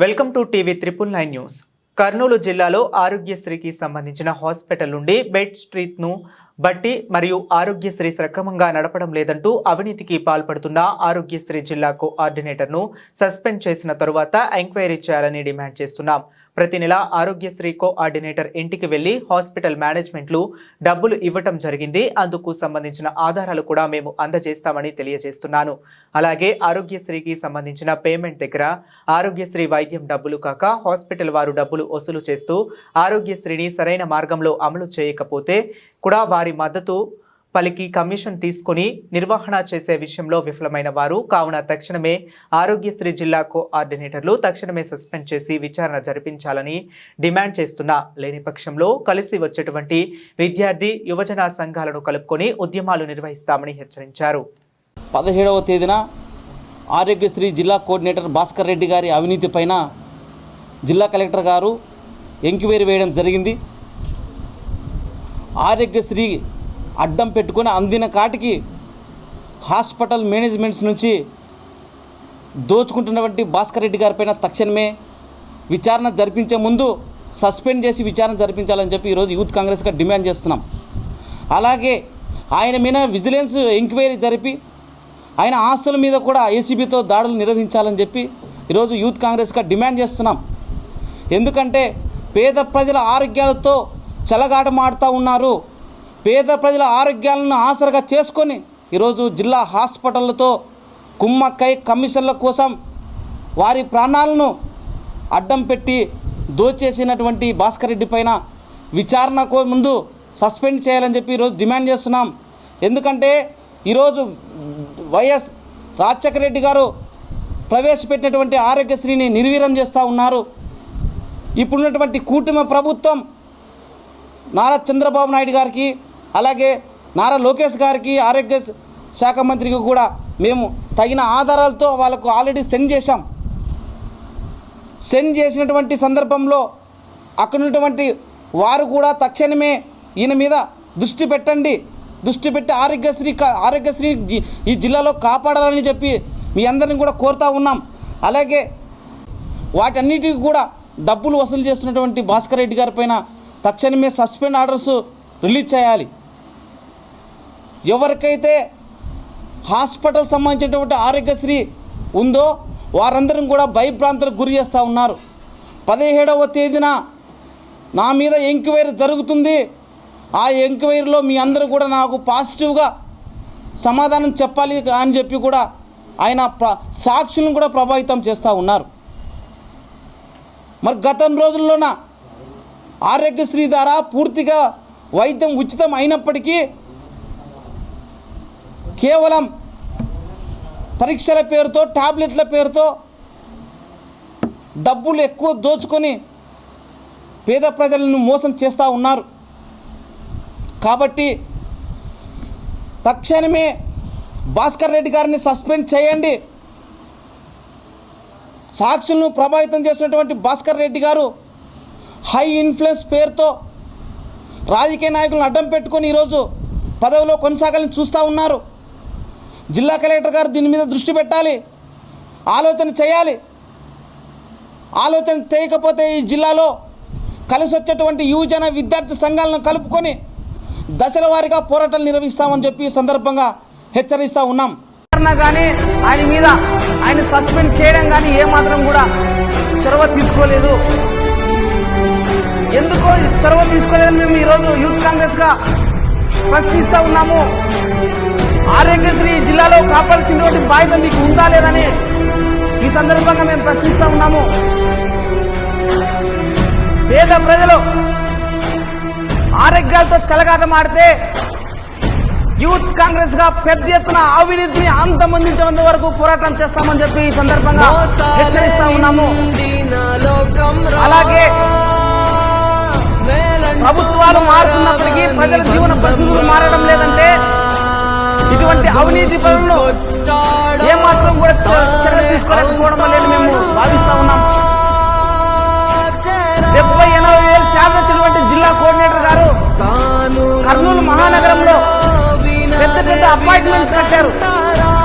Welcome to TV 999 news. Kurnool జిల్లాలో ఆరోగ్యశ్రీకి సంబంధించిన హాస్పిటల్ నుండి బెడ్ స్ట్రీట్ను బట్టి మరియు ఆరోగ్యశ్రీ సక్రమంగా నడపడం లేదంటూ అవినీతికి పాల్పడుతున్న ఆరోగ్యశ్రీ జిల్లా కోఆర్డినేటర్ను సస్పెండ్ చేసిన తరువాత ఎంక్వైరీ చేయాలని డిమాండ్ చేస్తున్నాం. ప్రతి నెల ఆరోగ్యశ్రీ కోఆర్డినేటర్ ఇంటికి వెళ్లి హాస్పిటల్ మేనేజ్మెంట్లు డబ్బులు ఇవ్వటం జరిగింది. అందుకు సంబంధించిన ఆధారాలు కూడా మేము అందజేస్తామని తెలియజేస్తున్నాను. అలాగే ఆరోగ్యశ్రీకి సంబంధించిన పేమెంట్ దగ్గర ఆరోగ్యశ్రీ వైద్యం డబ్బులు కాక హాస్పిటల్ వారు డబ్బులు వసూలు చేస్తూ ఆరోగ్యశ్రీని సరైన మార్గంలో అమలు చేయకపోతే కూడా వారి మద్దతు పలికి కమిషన్ తీసుకొని నిర్వహణ చేసే విషయంలో విఫలమైన వారు కావున తక్షణమే ఆరోగ్యశ్రీ జిల్లా కోఆర్డినేటర్లు తక్షణమే సస్పెండ్ చేసి విచారణ జరిపించాలని డిమాండ్ చేస్తున్నా. లేని పక్షంలో కలిసి వచ్చేటువంటి విద్యార్థి యువజన సంఘాలను కలుపుకొని ఉద్యమాలు నిర్వహిస్తామని హెచ్చరించారు. 17వ తేదీన ఆరోగ్యశ్రీ జిల్లా కోఆర్డినేటర్ భాస్కర్ రెడ్డి గారి అవినీతి పైన జిల్లా కలెక్టర్ గారు ఎంక్వైరీ వేయడం జరిగింది. ఆరోగ్యశ్రీ అడ్డం పెట్టుకొని అందిన కాటికి హాస్పిటల్ మేనేజ్మెంట్స్ నుంచి దోచుకుంటున్నటువంటి భాస్కర్ రెడ్డి గారి పైన తక్షణమే విచారణ జరిపించే ముందు సస్పెండ్ చేసి విచారణ జరిపించాలని చెప్పి ఈరోజు యూత్ కాంగ్రెస్గా డిమాండ్ చేస్తున్నాం. అలాగే ఆయన మీద విజిలెన్స్ ఎంక్వైరీ జరిపి ఆయన ఆస్తుల మీద కూడా ఏసీబీతో దాడులు నిర్వహించాలని చెప్పి ఈరోజు యూత్ కాంగ్రెస్గా డిమాండ్ చేస్తున్నాం. ఎందుకంటే పేద ప్రజల ఆరోగ్యాలతో చెలగాటమాడుతూ ఉన్నారు. పేద ప్రజల ఆరోగ్యాలను ఆసరగా చేసుకొని ఈరోజు జిల్లా హాస్పిటళ్లతో కుమ్మక్కై కమిషన్ల కోసం వారి ప్రాణాలను అడ్డం పెట్టి దోచేసినటువంటి భాస్కర్ రెడ్డి పైన విచారణకు ముందు సస్పెండ్ చేయాలని చెప్పి ఈరోజు డిమాండ్ చేస్తున్నాం. ఎందుకంటే ఈరోజు వైఎస్ రాజశేఖర రెడ్డి గారు ప్రవేశపెట్టినటువంటి ఆరోగ్యశ్రీని నిర్వీర్యం చేస్తూ ఉన్నారు. ఇప్పుడున్నటువంటి కూటమి ప్రభుత్వం నారా చంద్రబాబు నాయుడు గారికి అలాగే నారా లోకేష్ గారికి ఆరోగ్య శాఖ మంత్రికి కూడా మేము తగిన ఆధారాలతో వాళ్ళకు ఆల్రెడీ సెండ్ చేసినటువంటి సందర్భంలో అక్కడ ఉన్నటువంటి వారు కూడా తక్షణమే ఈయన మీద దృష్టి పెట్టి ఆరోగ్యశ్రీ ఈ జిల్లాలో కాపాడాలని చెప్పి మీ అందరిని కూడా కోరుతూ ఉన్నాం. అలాగే వాటన్నిటికీ కూడా డబ్బులు వసూలు చేస్తున్నటువంటి భాస్కర్ రెడ్డి గారి పైన తక్షణమే సస్పెండ్ ఆర్డర్స్ రిలీజ్ చేయాలి. ఎవరికైతే హాస్పిటల్ సంబంధించినటువంటి ఆరోగ్యశ్రీ ఉందో వారందరం కూడా భయభ్రాంతులకు గురి చేస్తూ ఉన్నారు. 17వ తేదీన నా మీద ఎంక్వైరీ జరుగుతుంది. ఆ ఎంక్వైరీలో మీ అందరూ కూడా నాకు పాజిటివ్గా సమాధానం చెప్పాలి అని చెప్పి కూడా ఆయన సాక్షులను కూడా ప్రభావితం చేస్తూ ఉన్నారు. మరి గత రోజుల్లోన ఆరోగ్యశ్రీ ద్వారా పూర్తిగా వైద్యం ఉచితం అయినప్పటికీ కేవలం పరీక్షల పేరుతో టాబ్లెట్ల పేరుతో డబ్బులు ఎక్కువ దోచుకొని పేద ప్రజలను మోసం చేస్తూ ఉన్నారు. కాబట్టి తక్షణమే భాస్కర్ రెడ్డి గారిని సస్పెండ్ చేయండి. సాక్షులను ప్రభావితం చేసినటువంటి భాస్కర్ రెడ్డి గారు హై ఇన్ఫ్లుయెన్స్ పేరుతో రాజకీయ నాయకులను అడ్డం పెట్టుకొని ఈరోజు పదవిలో కొనసాగాలని చూస్తూ ఉన్నారు. జిల్లా కలెక్టర్ గారు దీని మీద దృష్టి పెట్టాలి, ఆలోచన చేయాలి. ఆలోచన చేయకపోతే ఈ జిల్లాలో కలిసి వచ్చేటువంటి యువజన విద్యార్థి సంఘాలను కలుపుకొని దశల వారీగా పోరాటాలు నిర్వహిస్తామని చెప్పి ఈ సందర్భంగా హెచ్చరిస్తూ ఉన్నాం. కానీ ఆయన మీద ఆయన సస్పెండ్ చేయడం కానీ ఏమాత్రం కూడా చొరవ తీసుకోలేదు. ఎందుకో చొరవ తీసుకోలేదని మేము ఈరోజు యూత్ కాంగ్రెస్ గా ప్రశ్నిస్తూ ఉన్నాము. ఆరోగ్యశ్రీ జిల్లాలో కాపాడాల్సినటువంటి బాధ్యత మీకు ఉందా లేదని ఈ సందర్భంగా మేము ప్రశ్నిస్తూ ఉన్నాము. పేద ప్రజలు ఆరోగ్యాలతో చెలగాటమాడితే యూత్ కాంగ్రెస్ గా పెద్ద ఎత్తున అవినీతిని అంతమొందించేంత వరకు పోరాటం చేస్తామని చెప్పి ఈ సందర్భంగా హెచ్చరిస్తా ఉన్నాము. అలాగే ప్రభుత్వాలు మారుతున్నప్పటికీ ప్రజల జీవన పరిస్థితులు మారడం లేదంటే ఇటువంటి అవినీతి పనులను ఏమాత్రం కూడా చర్య తీసుకోలేకపోవడం వల్ల మేము భావిస్తా ఉన్నాం. 70-80 వేలు శాతం వచ్చినటువంటి జిల్లా కోఆర్డినేటర్ గారు కర్నూలు మహానగరంలో పెద్ద అపార్ట్మెంట్స్ కట్టారు.